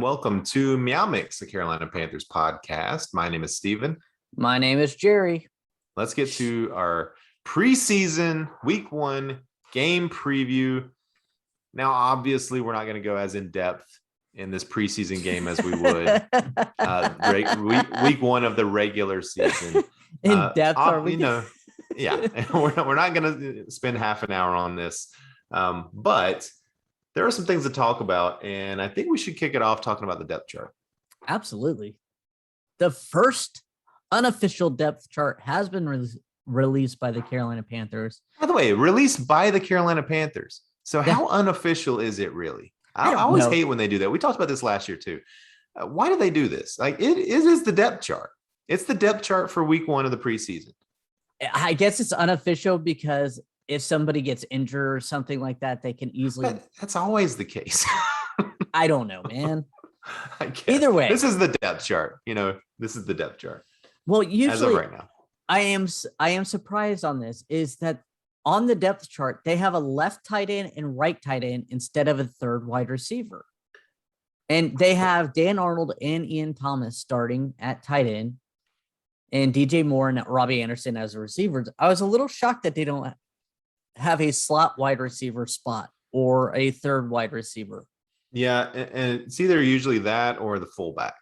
welcome to MeowMix, the Carolina Panthers podcast. My name is Steven. My name is Jerry. Let's get to our preseason week 1 game preview. Now, obviously, we're not going to go as in depth in this preseason game as we would week 1 of the regular season. In depth, are we? Yeah, we're not going to spend half an hour on this, but there are some things to talk about, and I think we should kick it off talking about the depth chart. Absolutely. The first unofficial depth chart has been released by the Carolina Panthers. By the way, released by the Carolina Panthers. So how unofficial is it really? I always hate when they do that. We talked about this last year too. Why do they do this? Like it is the depth chart. It's the depth chart for week 1 of the preseason. I guess it's unofficial because if somebody gets injured or something like that, they can easily. But that's always the case. I don't know, man. Either way, this is the depth chart. This is the depth chart. Well, usually, as of right now, I am surprised on this. Is that on the depth chart they have a left tight end and right tight end instead of a third wide receiver, and they have Dan Arnold and Ian Thomas starting at tight end, and DJ Moore and Robbie Anderson as receivers. I was a little shocked that they don't have a slot wide receiver spot or a third wide receiver. Yeah, and it's either usually that or the fullback.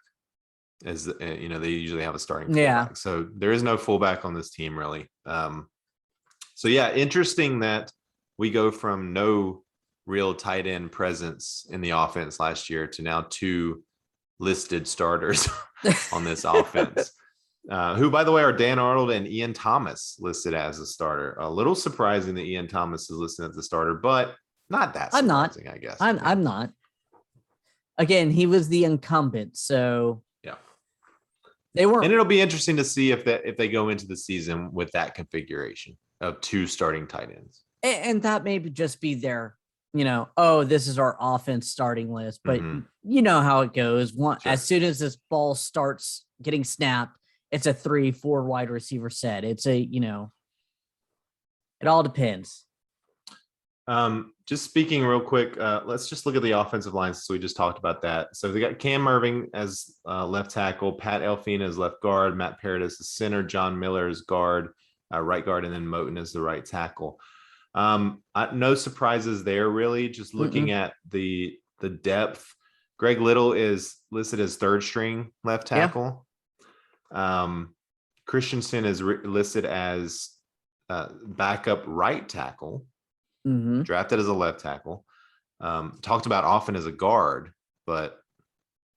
As they usually have a starting fullback. Yeah. So there is no fullback on this team really. So yeah, interesting that we go from no real tight end presence in the offense last year to now 2 listed starters on this offense. Who, by the way, are Dan Arnold and Ian Thomas listed as a starter. A little surprising that Ian Thomas is listed as the starter, but not that surprising, I guess. I'm not. Again, he was the incumbent, so yeah, they weren't. And it'll be interesting to see if they go into the season with that configuration of 2 starting tight ends. And that may just be their, this is our offense starting list. But you know how it goes. Sure. As soon as this ball starts getting snapped, it's a 3-4 wide receiver set. It's it all depends. Just speaking real quick, let's just look at the offensive line since we just talked about that. So they got Cam Irving as left tackle, Pat Elflein as left guard, Matt Parrott as the center, John Miller as guard, right guard, and then Moten as the right tackle. No surprises there really. Just looking at the depth, Greg Little is listed as third string left tackle. Yeah. Christensen is listed as backup right tackle, drafted as a left tackle, talked about often as a guard, but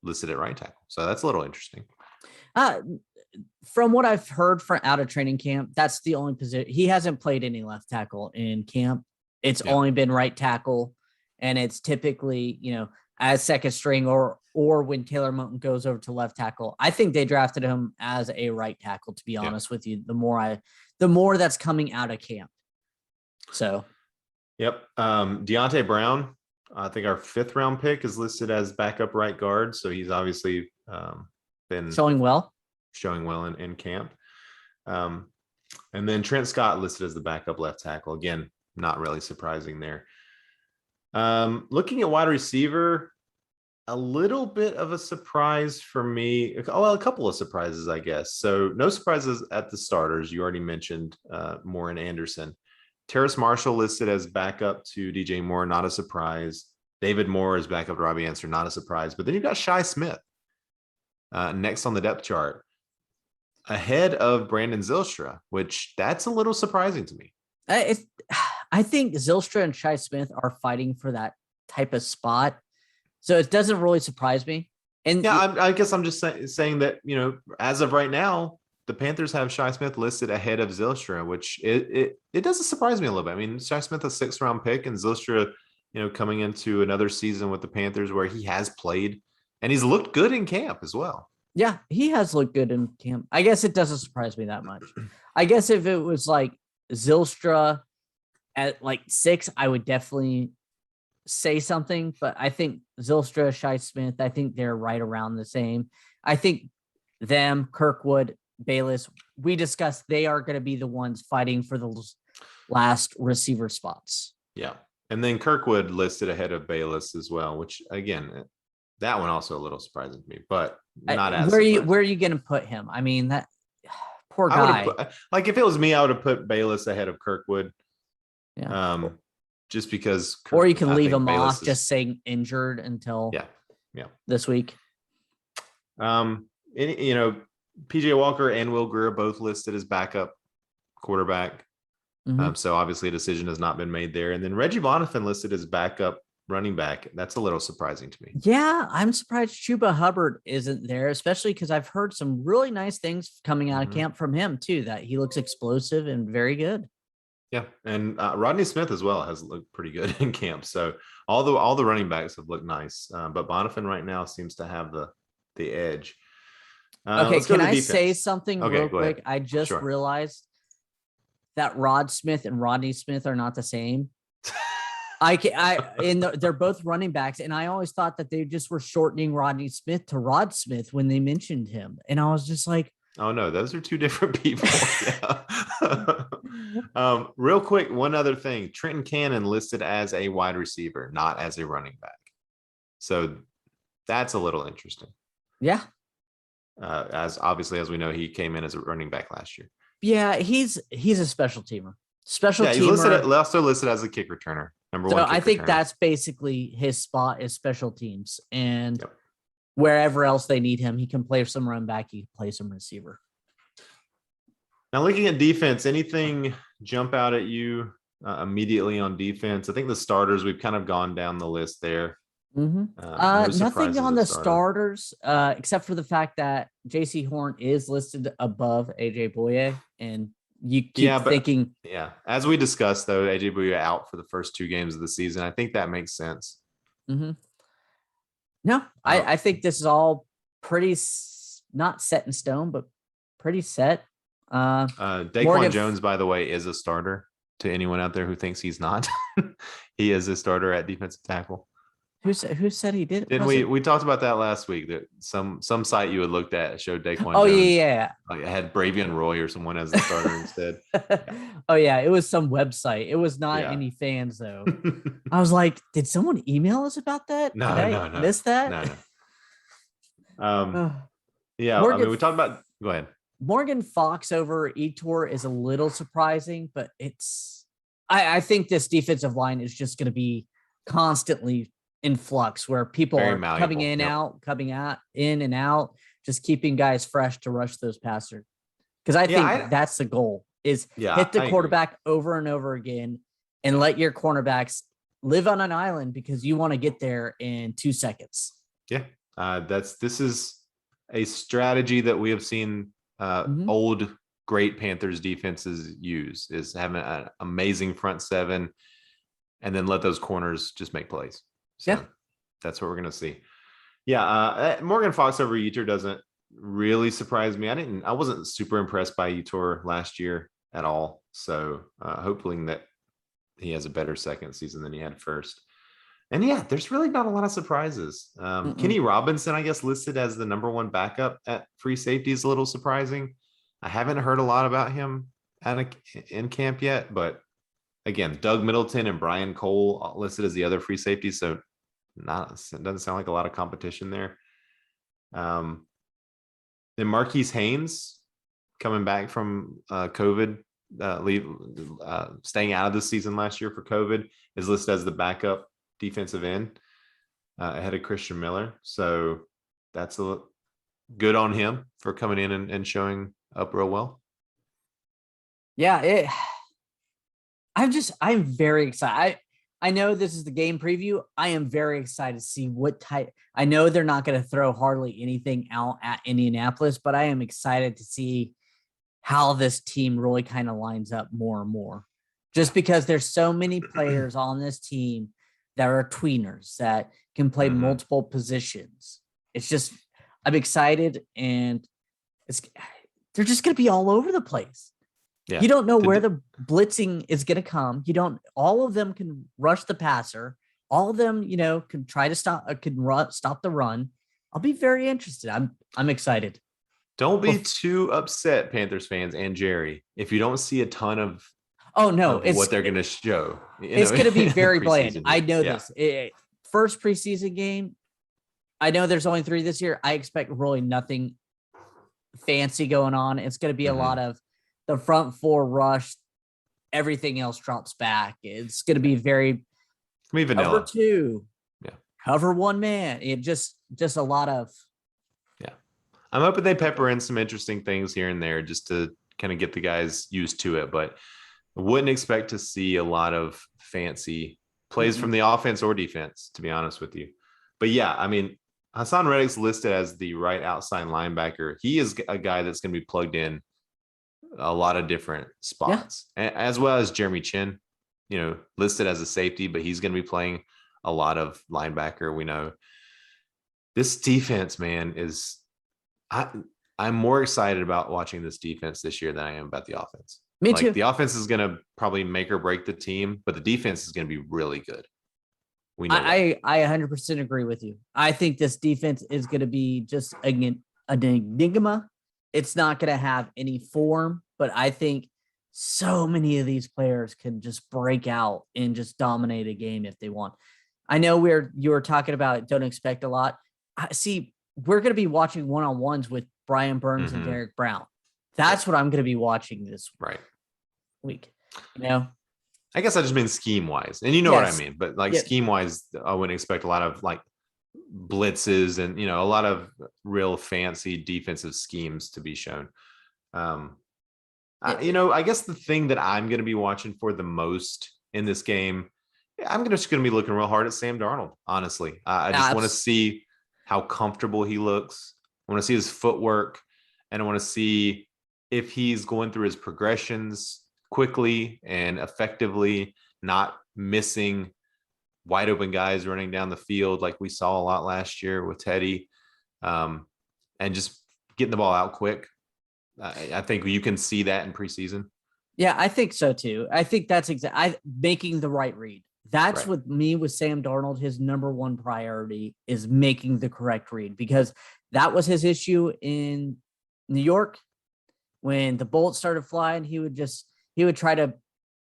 listed at right tackle. So that's a little interesting. From what I've heard from out of training camp, that's the only position. He hasn't played any left tackle in camp. It's only been right tackle, and it's typically, as second string or when Taylor Moten goes over to left tackle. I think they drafted him as a right tackle, to be honest with you, the more that's coming out of camp. So. Yep. Deontay Brown, I think our 5th round pick, is listed as backup right guard. So he's obviously been showing well in camp. And then Trent Scott listed as the backup left tackle. Again, not really surprising there. Looking at wide receiver, a little bit of a surprise for me. Well, a couple of surprises, I guess. So no surprises at the starters. You already mentioned Moore and Anderson. Terrace Marshall listed as backup to DJ Moore, not a surprise. David Moore is backup to Robbie Anderson, not a surprise. But then you've got Shi Smith next on the depth chart, ahead of Brandon Zylstra, which that's a little surprising to me. I think Zylstra and Shi Smith are fighting for that type of spot, so it doesn't really surprise me. And yeah, I guess I'm just saying that, as of right now, the Panthers have Shi Smith listed ahead of Zylstra, which it doesn't surprise me a little bit. I mean, Shi Smith a 6th round pick, and Zylstra, coming into another season with the Panthers where he has played and he's looked good in camp as well. Yeah, he has looked good in camp. I guess it doesn't surprise me that much. I guess if it was like Zylstra at like 6, I would definitely say something. But I think Zylstra, Shi Smith, I think they're right around the same. I think them, Kirkwood, Bayless, we discussed they are going to be the ones fighting for the last receiver spots. Yeah. And then Kirkwood listed ahead of Bayless as well, which again, That one also a little surprising to me, but not as where are you going to put him? I mean, that poor guy. Like if it was me, I would have put Bayless ahead of Kirkwood. Yeah. Just because. Or you can leave him off, just saying injured until this week. PJ Walker and Will Grier both listed as backup quarterback. So obviously a decision has not been made there. And then Reggie Bonifant listed as backup running back. That's a little surprising to me. Yeah, I'm surprised Chuba Hubbard isn't there, especially because I've heard some really nice things coming out of camp from him too, that he looks explosive and very good. Yeah, and Rodney Smith as well has looked pretty good in camp. So all the running backs have looked nice, but Bonifant right now seems to have the edge. Okay, can I say something real quick? I just realized that Rod Smith and Rodney Smith are not the same. They're both running backs, and I always thought that they just were shortening Rodney Smith to Rod Smith when they mentioned him, and I was just like, "Oh no, those are two different people." Real quick, one other thing: Trenton Cannon listed as a wide receiver, not as a running back. So that's a little interesting. Yeah. As we know, he came in as a running back last year. Yeah, he's a special teamer. He's also listed as a kick returner. Number one. So I think that's basically his spot is special teams, and wherever else they need him, he can play some run back, he can play some receiver. Now, looking at defense, anything jump out at you immediately on defense? I think the starters, we've kind of gone down the list there. Nothing on the starters, except for the fact that J.C. Horn is listed above AJ Boye, and you keep thinking. Yeah, as we discussed, though, AJ Boye out for the first 2 games of the season. I think that makes sense. No, I think this is all pretty not set in stone, but pretty set. Daquan Jones, by the way, is a starter. To anyone out there who thinks he's not, he is a starter at defensive tackle. Who said he did? Didn't we talked about that last week? That some site you had looked at showed Daquan. Oh Jones, yeah. Like it had Bravion Roy or someone as the starter instead. Oh yeah, it was some website. It was not any fans though. I was like, did someone email us about that? No, did I miss that? No. Yeah, we talked about. Go ahead. Morgan Fox over Etor is a little surprising, but I think this defensive line is just going to be constantly in flux, where people are coming in, coming out, in and out, just keeping guys fresh to rush those passers. Because I think that's the goal: is hit the quarterback over and over again, and let your cornerbacks live on an island because you want to get there in 2 seconds. Yeah, this is a strategy that we have seen old great Panthers defenses use, is having an amazing front seven and then let those corners just make plays. So that's what we're going to see. Yeah. Morgan Fox over Etor doesn't really surprise me. I wasn't super impressed by Etor last year at all. So hopefully that he has a better second season than he had first. And there's really not a lot of surprises. Kenny Robinson, I guess, listed as the number 1 backup at free safety is a little surprising. I haven't heard a lot about him in camp yet, but again, Doug Middleton and Brian Cole listed as the other free safeties. So it doesn't sound like a lot of competition there. Then Marquis Haynes coming back from COVID, staying out of the season last year for COVID, is listed as the backup defensive end ahead of Christian Miller. So that's good on him for coming in and showing up real well. Yeah, I'm very excited. I know this is the game preview. I am very excited to see what type. I know they're not going to throw hardly anything out at Indianapolis, but I am excited to see how this team really kind of lines up more and more. Just because there's so many players on this team that are tweeners that can play multiple positions. It's just, I'm excited, and they're just going to be all over the place. Yeah. You don't know where the blitzing is going to come. All of them can rush the passer. All of them, can try to stop the run. I'll be very interested. I'm excited. Don't be too upset, Panthers fans and Jerry, if you don't see a ton of what they're going to show. It's going to be very bland. I know this. First preseason game, I know there's only 3 this year. I expect really nothing fancy going on. It's going to be a lot of the front 4 rush. Everything else drops back. It's going to be very vanilla. Cover 2. Yeah. Cover 1 man. It just a lot of. Yeah. I'm hoping they pepper in some interesting things here and there just to kind of get the guys used to it. But I wouldn't expect to see a lot of fancy plays from the offense or defense, to be honest with you. But yeah, I mean, Hassan Reddick's listed as the right outside linebacker. He is a guy that's going to be plugged in a lot of different spots, as well as Jeremy Chin, listed as a safety, but he's going to be playing a lot of linebacker. We know this defense, man, I'm more excited about watching this defense this year than I am about the offense. Me too. The offense is going to probably make or break the team, but the defense is going to be really good. We know I 100% agree with you. I think this defense is going to be just an enigma. It's not going to have any form, but I think so many of these players can just break out and just dominate a game if they want. I know you were talking about don't expect a lot. See, we're going to be watching one-on-ones with Brian Burns and Derek Brown. That's what I'm going to be watching this week. I guess I just mean scheme wise, and what I mean, but scheme wise, I wouldn't expect a lot of blitzes and, a lot of real fancy defensive schemes to be shown. I guess the thing that I'm going to be watching for the most in this game, I'm just going to be looking real hard at Sam Darnold. Honestly, I just want to see how comfortable he looks. I want to see his footwork, and I want to see if he's going through his progressions quickly and effectively, not missing wide open guys running down the field like we saw a lot last year with Teddy, and just getting the ball out quick. I think you can see that in preseason. Yeah, I think so too. I think that's making the right read. That's what with Sam Darnold, his number one priority is making the correct read, because that was his issue in New York. When the bullets started flying, he would try to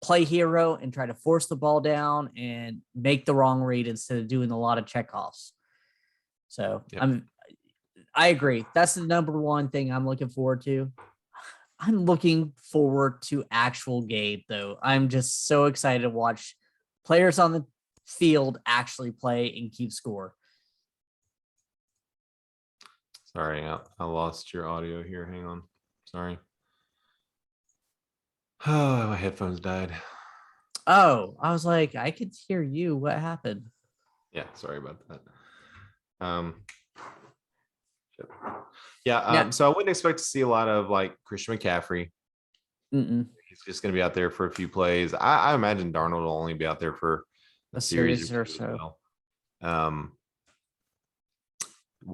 play hero and try to force the ball down and make the wrong read instead of doing a lot of checkoffs. So I agree. That's the number one thing I'm looking forward to. I'm looking forward to actual game, though. I'm just so excited to watch players on the field actually play and keep score. Sorry, I lost your audio here. Hang on. Sorry. Oh, my headphones died. Oh, I was like, I could hear you. What happened? Yeah, sorry about that. So I wouldn't expect to see a lot of Christian McCaffrey. He's just going to be out there for a few plays. I imagine Darnold will only be out there for a series or so.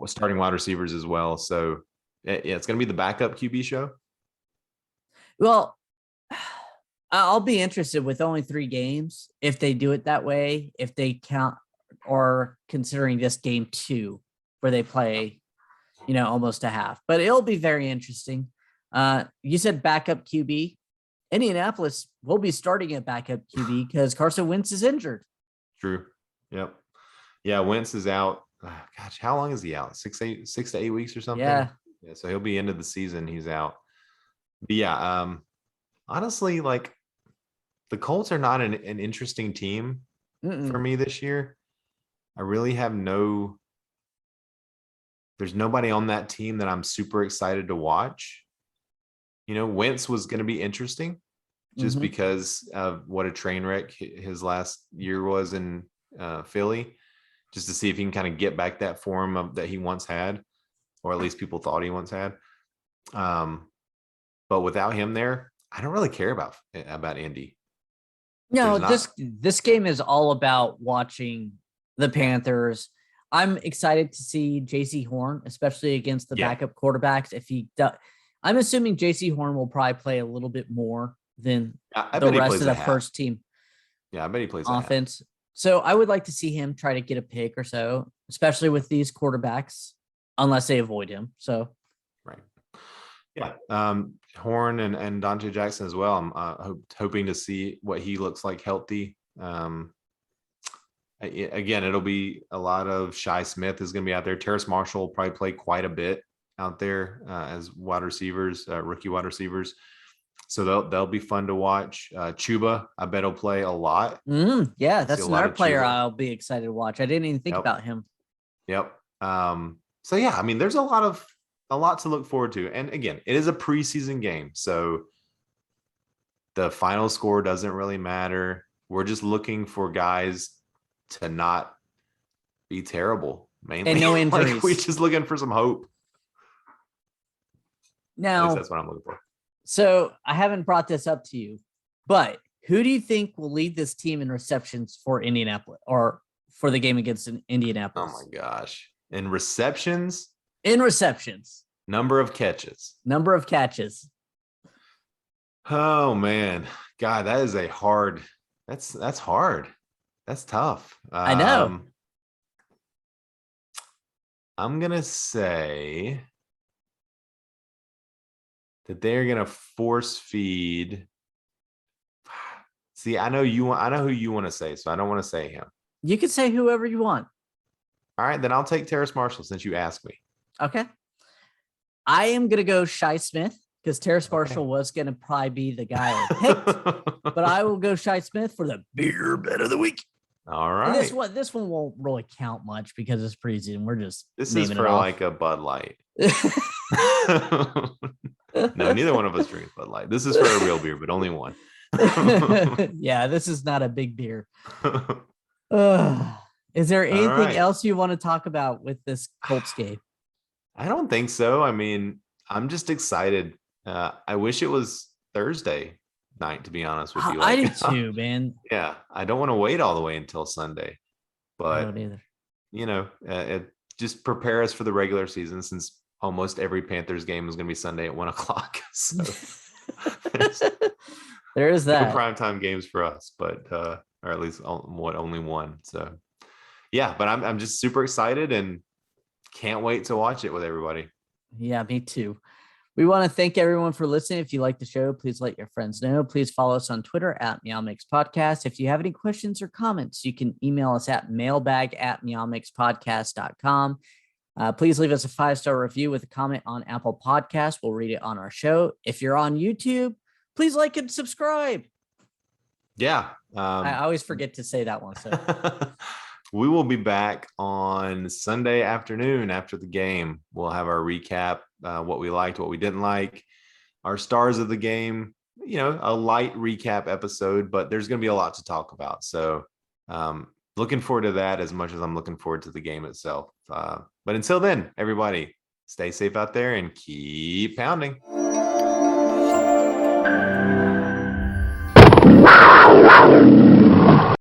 Starting wide receivers as well. So it's going to be the backup QB show. Well, I'll be interested with only 3 games if they do it that way, if they count or considering this game 2 where they play, almost a half. But it'll be very interesting. You said backup QB. Indianapolis will be starting at backup QB because Carson Wentz is injured. True. Yep. Yeah, Wentz is out. Gosh, how long is he out? 6 to 8 weeks or something? Yeah. So he'll be into the season. He's out. But yeah, honestly, the Colts are not an interesting team for me this year. I really have there's nobody on that team that I'm super excited to watch. Wentz was going to be interesting just because of what a train wreck his last year was in Philly, just to see if he can kind of get back that form that he once had, or at least people thought he once had. But without him there, I don't really care about Indy. No, this game is all about watching the Panthers. I'm excited to see J.C. Horn, especially against the backup quarterbacks. If he does, I'm assuming J.C. Horn will probably play a little bit more than the rest of the first team. Yeah, I bet he plays offense. So I would like to see him try to get a pick or so, especially with these quarterbacks, unless they avoid him. So, right. Yeah. Horn and Dante Jackson as well. I'm hoping to see what he looks like healthy. again, it'll be a lot of Shi Smith is going to be out there. Terrace Marshall will probably play quite a bit out there as wide receivers, rookie wide receivers. So they'll be fun to watch. Chuba, I bet he'll play a lot. Yeah, that's another player I'll be excited to watch. I didn't even think about him. Yep. So yeah, I mean, there's a lot to look forward to. And again, it is a preseason game, so the final score doesn't really matter. We're just looking for guys to not be terrible, mainly. And no injuries. Like, we're just looking for some hope. Now, that's what I'm looking for. So I haven't brought this up to you, but who do you think will lead this team in receptions for Indianapolis or for the game against Indianapolis? Oh my gosh. In receptions? In receptions. Number of catches. Number of catches. Oh man. God, that is a hard. That's hard. That's tough. I know. I'm gonna say that they're gonna force feed. See, I know who you want to say, so I don't want to say him. You can say whoever you want. All right, then I'll take Terrace Marshall since you asked me. Okay. I am gonna go Shi Smith because Terrace Marshall was gonna probably be the guy I picked, but I will go Shi Smith for the beer bet of the week. All right. And this one won't really count much because it's preseason. We're just this is for like a Bud Light. No, neither one of us drinks Bud Light. This is for a real beer, but only one. Yeah, this is not a big beer. Is there anything else you want to talk about with this Colts game? I don't think so. I mean, I'm just excited. I wish it was Thursday night, to be honest with you. I do too, man. Yeah, I don't want to wait all the way until Sunday, but I don't either. You know, it just prepare us for the regular season since almost every Panthers game is going to be Sunday at 1:00. So there is that. No primetime games for us, but or at least only one. So yeah, but I'm just super excited and can't wait to watch it with everybody. Yeah, me too. We want to thank everyone for listening. If you like the show, please let your friends know. Please follow us on Twitter at MeowMix Podcast. If you have any questions or comments, you can email us at mailbag@meowmixpodcast.com. Please leave us a 5-star review with a comment on Apple Podcasts. We'll read it on our show. If you're on YouTube, please like and subscribe. Yeah. I always forget to say that one. So we will be back on Sunday afternoon after the game. We'll have our recap, what we liked, what we didn't like, our stars of the game, you know, a light recap episode, but there's going to be a lot to talk about. So looking forward to that as much as I'm looking forward to the game itself. But until then, everybody, stay safe out there and keep pounding.